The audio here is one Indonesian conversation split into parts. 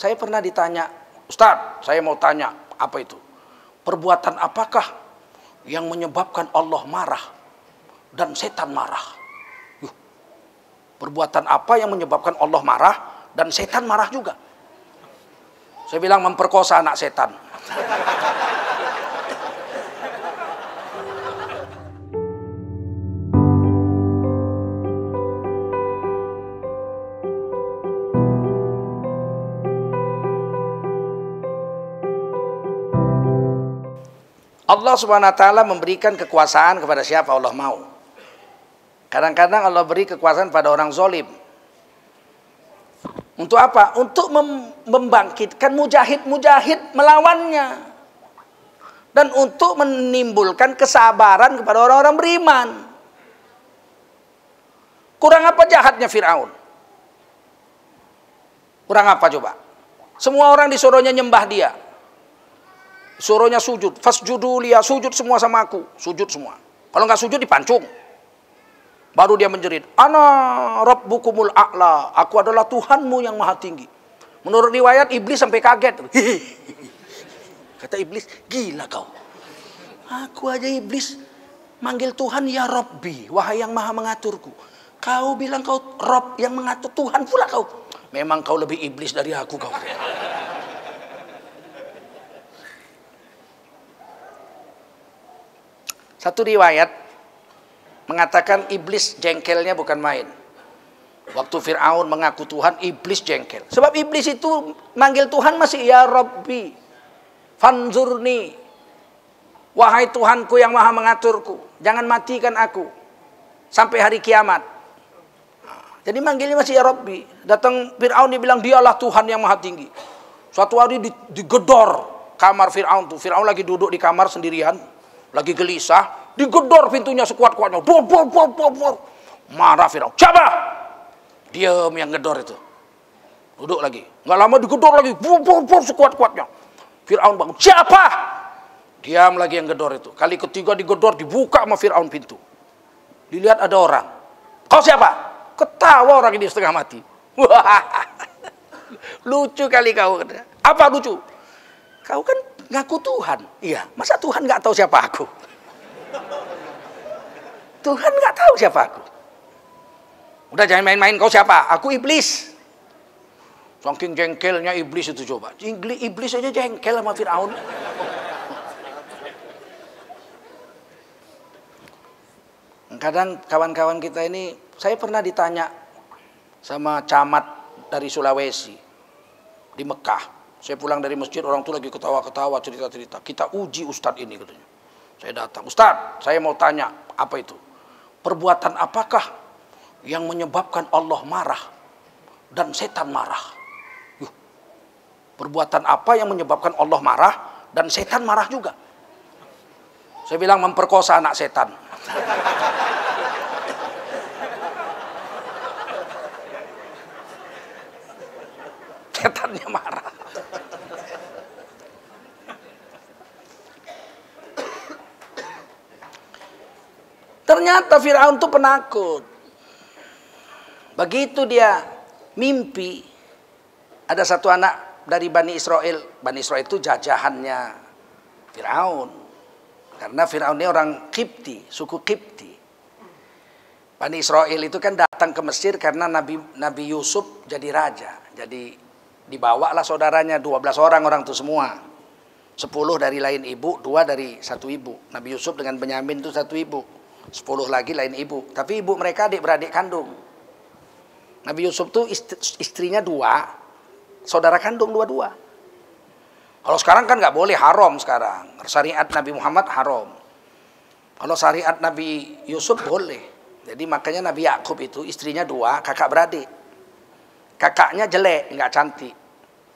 Saya pernah ditanya, Ustadz, saya mau tanya, apa itu? Perbuatan apakah yang menyebabkan Allah marah dan setan marah? Perbuatan apa yang menyebabkan Allah marah dan setan marah juga? Saya bilang memperkosa anak setan. Allah Subhanahu wa ta'ala memberikan kekuasaan kepada siapa Allah mau. Kadang-kadang Allah beri kekuasaan pada orang zalim. Untuk apa? Untuk membangkitkan mujahid-mujahid melawannya. Dan untuk menimbulkan kesabaran kepada orang-orang beriman. Kurang apa jahatnya Fir'aun? Kurang apa coba? Semua orang disuruhnya nyembah dia. Suruhnya sujud. Fasjudu liya, sujud semua sama aku. Sujud semua. Kalau nggak sujud dipancung. Baru dia menjerit, Ana rabbukumul a'la, aku adalah Tuhanmu yang maha tinggi. Menurut riwayat iblis sampai kaget. Kata iblis, gila kau. Aku aja iblis manggil Tuhan ya Rabbi, wahai yang maha mengaturku. Kau bilang kau Rob yang mengatur, Tuhan pula kau. Memang kau lebih iblis dari aku kau. Satu riwayat mengatakan iblis jengkelnya bukan main. Waktu Fir'aun mengaku Tuhan, iblis jengkel. Sebab iblis itu manggil Tuhan masih ya Rabbi, fanzurni, wahai Tuhanku yang maha mengaturku, jangan matikan aku sampai hari kiamat. Jadi manggilnya masih ya Rabbi. Datang Fir'aun dibilang dialah Tuhan yang maha tinggi. Suatu hari digedor kamar Fir'aun tuh. Fir'aun lagi duduk di kamar sendirian, lagi gelisah. Digedor pintunya sekuat-kuatnya. Bor. Marah Fir'aun. Siapa? Diam yang gedor itu. Duduk lagi. Nggak lama digedor lagi. Bor sekuat-kuatnya. Fir'aun bangun. Siapa? Diam lagi yang gedor itu. Kali ketiga digedor, dibuka sama Fir'aun pintu. Dilihat ada orang. Kau siapa? Ketawa orang ini setengah mati. Lucu kali kau. Apa lucu? Kau kan ngaku Tuhan. Iya. Masa Tuhan nggak tahu siapa aku? Tuhan nggak tahu siapa aku. Udah jangan main-main, kau siapa? Aku iblis. Saking jengkelnya iblis itu coba. Iblis aja jengkel sama Fir'aun. Kadang kawan-kawan kita ini, saya pernah ditanya sama camat dari Sulawesi di Mekah. Saya pulang dari masjid, orang tuh lagi ketawa-ketawa, cerita-cerita. Kita uji Ustadz ini katanya. Saya datang, Ustadz, saya mau tanya, apa itu? Perbuatan apakah yang menyebabkan Allah marah dan setan marah? Perbuatan apa yang menyebabkan Allah marah dan setan marah juga? Saya bilang memperkosa anak setan. Setannya marah. Ternyata Fir'aun itu penakut. Begitu dia mimpi, ada satu anak dari Bani Israel. Bani Israel itu jajahannya Fir'aun. Karena Fir'aun ini orang Qibti, suku Qibti. Bani Israel itu kan datang ke Mesir karena Nabi Yusuf jadi raja. Jadi dibawalah saudaranya 12 orang itu semua. 10 dari lain ibu, 2 dari satu ibu. Nabi Yusuf dengan Benyamin itu satu ibu. 10 lagi lain ibu. Tapi ibu mereka adik-beradik kandung. Nabi Yusuf tuh istrinya 2, saudara kandung 2. Kalau sekarang kan nggak boleh, haram sekarang. Syariat Nabi Muhammad haram. Kalau syariat Nabi Yusuf boleh. Jadi makanya Nabi Yakub itu istrinya 2, kakak beradik. Kakaknya jelek, nggak cantik.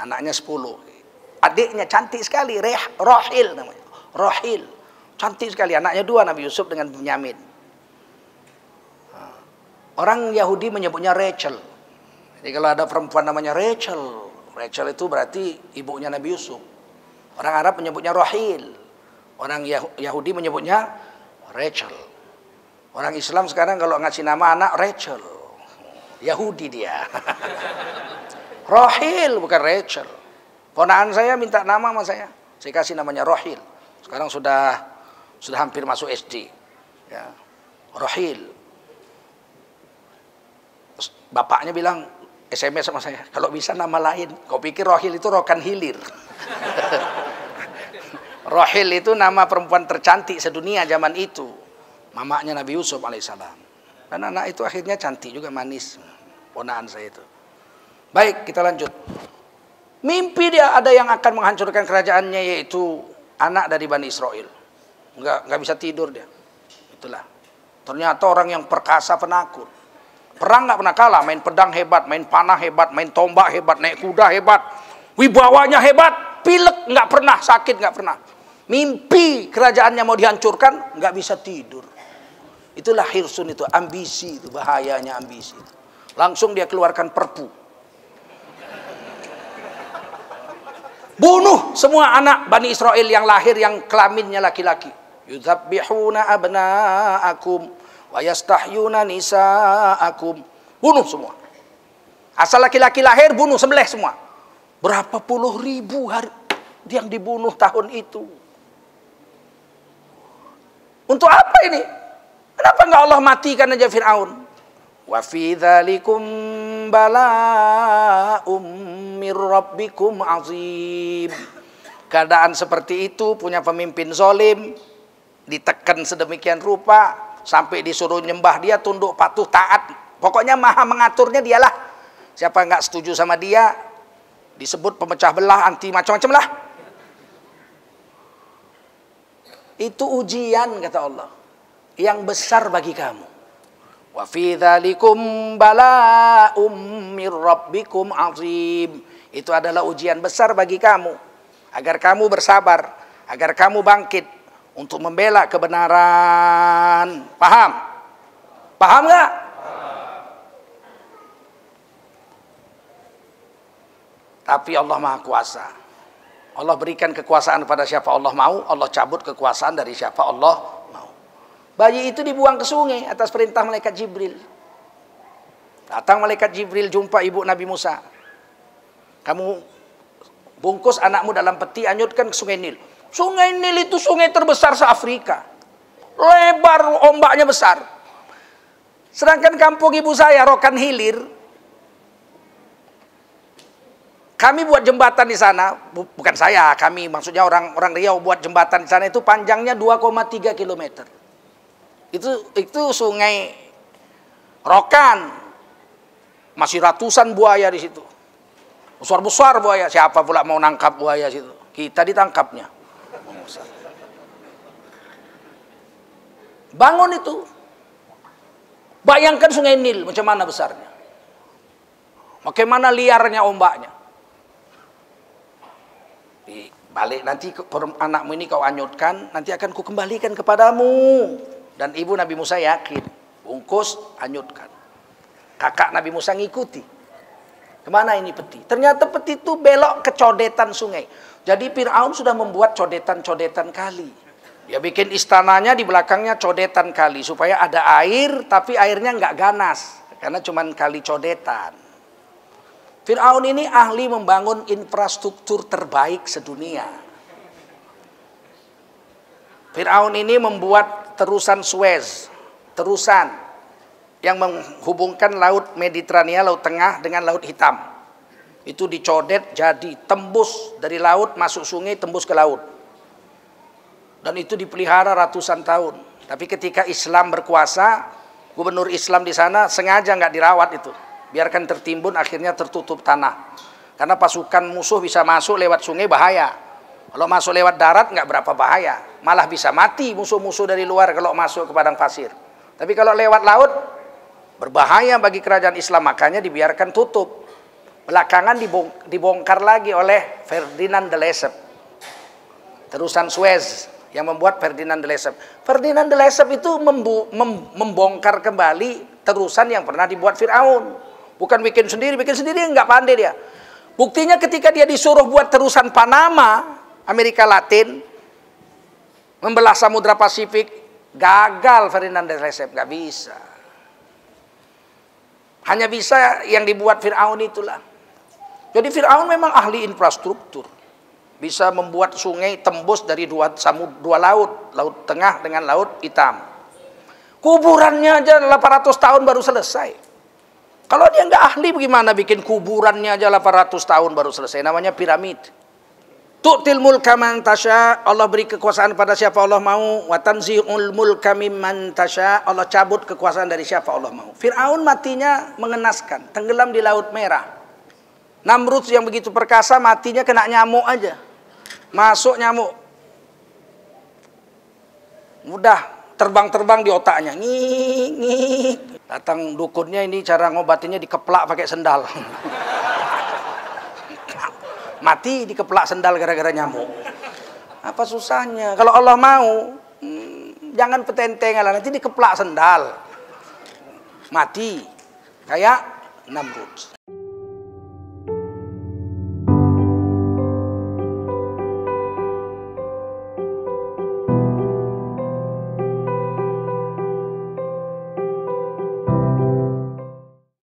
Anaknya 10. Adiknya cantik sekali, Rohil namanya. Rohil. Cantik sekali, anaknya 2 Nabi Yusuf dengan Benyamin. Orang Yahudi menyebutnya Rachel. Jadi kalau ada perempuan namanya Rachel, Rachel itu berarti ibunya Nabi Yusuf. Orang Arab menyebutnya Rohil. Orang Yahudi menyebutnya Rachel. Orang Islam sekarang kalau ngasih nama anak Rachel, Yahudi dia. Rohil, bukan Rachel. Ponakan saya minta nama sama saya kasih namanya Rohil. Sekarang sudah hampir masuk SD. Ya. Rohil. Bapaknya bilang SMS sama saya, kalau bisa nama lain. Kau pikir Rohil itu Rokan Hilir? Rohil itu nama perempuan tercantik sedunia zaman itu. Mamanya Nabi Yusuf alaihissalam. Dan anak itu akhirnya cantik juga, manis. Ponakan saya itu. Baik, kita lanjut. Mimpi dia ada yang akan menghancurkan kerajaannya, yaitu anak dari Bani Israel. Nggak bisa tidur dia. Itulah. Ternyata orang yang perkasa, penakut. Perang nggak pernah kalah, main pedang hebat, main panah hebat, main tombak hebat, naik kuda hebat, wibawanya hebat, pilek nggak pernah, sakit nggak pernah. Mimpi kerajaannya mau dihancurkan, nggak bisa tidur. Itulah hirsun itu, ambisi itu, bahayanya ambisi itu. Langsung dia keluarkan perpu. Bunuh semua anak Bani Israel yang lahir yang kelaminnya laki-laki. Yudzabbihuna abna'akum wa yastahyuna nisa'akum. Bunuh semua. Asal laki-laki lahir, bunuh, sembelih semua. Berapa puluh ribu yang dibunuh tahun itu. Untuk apa ini? Kenapa enggak Allah matikan aja Fir'aun? Wa fi dzalikum bala'um mir rabbikum azim. Keadaan seperti itu, punya pemimpin zalim, ditekan sedemikian rupa sampai disuruh nyembah dia, tunduk patuh taat. Pokoknya maha mengaturnya dialah. Siapa enggak setuju sama dia disebut pemecah belah, anti macam-macam lah. Itu ujian kata Allah yang besar bagi kamu. Wa fi dzalikum bala'um mir rabbikum azim. Itu adalah ujian besar bagi kamu agar kamu bersabar, agar kamu bangkit untuk membela kebenaran. Paham? Paham enggak? Tapi Allah Maha Kuasa. Allah berikan kekuasaan pada siapa Allah mau, Allah cabut kekuasaan dari siapa Allah mau. Bayi itu dibuang ke sungai atas perintah malaikat Jibril. Datang malaikat Jibril jumpa ibu Nabi Musa. Kamu bungkus anakmu dalam peti, anyutkan ke sungai Nil. Sungai Nil itu sungai terbesar se-Afrika. Lebar, ombaknya besar. Sedangkan kampung ibu saya, Rokan Hilir, kami buat jembatan di sana, bukan saya, kami maksudnya orang Riau buat jembatan di sana itu panjangnya 2,3 km. Itu sungai Rokan. Masih ratusan buaya di situ. Besar-besar buaya. Siapa pula mau nangkap buaya situ? Kita ditangkapnya. Bangun itu. Bayangkan sungai Nil macam mana besarnya. Bagaimana liarnya ombaknya. Balik nanti anakmu ini kau anyutkan, nanti akan kukembalikan kepadamu. Dan ibu Nabi Musa yakin, bungkus, anyutkan. Kakak Nabi Musa ngikuti. Kemana ini peti? Ternyata peti itu belok ke codetan sungai. Jadi Fir'aun sudah membuat codetan-codetan kali. Dia bikin istananya di belakangnya codetan kali. Supaya ada air, tapi airnya nggak ganas. Karena cuma kali codetan. Fir'aun ini ahli membangun infrastruktur terbaik sedunia. Fir'aun ini membuat terusan Suez, terusan yang menghubungkan Laut Mediterania, Laut Tengah dengan Laut Hitam. Itu dicodet jadi tembus dari laut, masuk sungai, tembus ke laut. Dan itu dipelihara ratusan tahun. Tapi ketika Islam berkuasa, gubernur Islam di sana sengaja nggak dirawat itu. Biarkan tertimbun, akhirnya tertutup tanah. Karena pasukan musuh bisa masuk lewat sungai, bahaya. Kalau masuk lewat darat nggak berapa bahaya. Malah bisa mati musuh-musuh dari luar kalau masuk ke padang pasir. Tapi kalau lewat laut, berbahaya bagi kerajaan Islam. Makanya dibiarkan tutup. Belakangan dibongkar lagi oleh Ferdinand de Lesseps. Terusan Suez yang membuat Ferdinand de Lesseps. Ferdinand de Lesseps itu membongkar kembali terusan yang pernah dibuat Fir'aun. Bukan bikin sendiri nggak pandai dia. Buktinya ketika dia disuruh buat terusan Panama, Amerika Latin, membelah Samudra Pasifik, gagal Ferdinand de Lesseps, nggak bisa. Hanya bisa yang dibuat Fir'aun itulah. Jadi Fir'aun memang ahli infrastruktur. Bisa membuat sungai tembus dari dua laut. Laut Tengah dengan Laut Hitam. Kuburannya aja 800 tahun baru selesai. Kalau dia nggak ahli bagaimana bikin kuburannya aja 800 tahun baru selesai. Namanya piramid. Tu'til mulka man tasya, Allah beri kekuasaan pada siapa Allah mau. Wa tanzi'ul mulka mimman tasya, Allah cabut kekuasaan dari siapa Allah mau. Fir'aun matinya mengenaskan, tenggelam di Laut Merah. Namrud yang begitu perkasa matinya kena nyamuk aja. Masuk nyamuk. Mudah terbang-terbang di otaknya. Ngik. Datang dukunnya, ini cara ngobatinnya dikeplak pakai sendal. Mati dikeplak sendal gara-gara nyamuk. Apa susahnya? Kalau Allah mau, jangan petentengan lah, nanti dikeplak sendal. Mati. Kayak Namrud.